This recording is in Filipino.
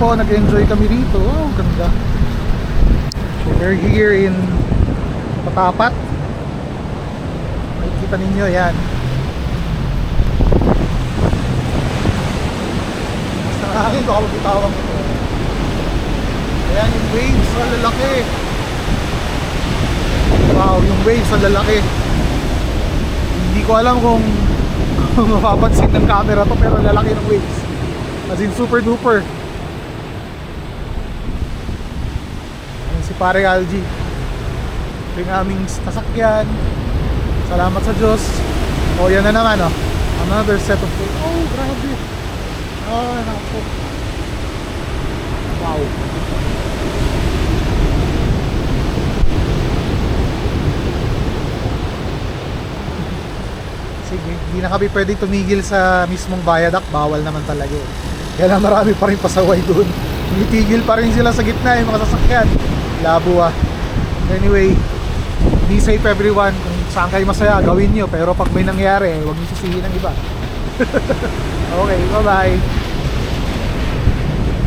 po, nag-enjoy kami rito. Oh, ganda. So we're here in Patapat. Makikita ninyo yan. Basta ng hangin, baka magitawang ito. Ayan yung waves, ang lalaki. Wow, yung waves ang lalaki. Hindi ko alam kung mapapansin ng camera to, pero lalaki ng waves. As in super duper. Ayan si Pare Algie. Ito yung aming sasakyan. Salamat sa Diyos. O yan na naman, oh. Another set of waves. Oh, grabe. Oh, naku. Wow. Sige, hindi na kami pwede tumigil sa mismong viaduct. Bawal naman talaga eh. Kaya lang marami pa rin pasaway doon. Tumitigil pa rin sila sa gitna yung mga sasakyan. Labo ah. Anyway, be safe everyone. Kung saan kayo masaya, gawin nyo. Pero pag may nangyari, huwag nyo sisihin ng iba. Okay, bye bye.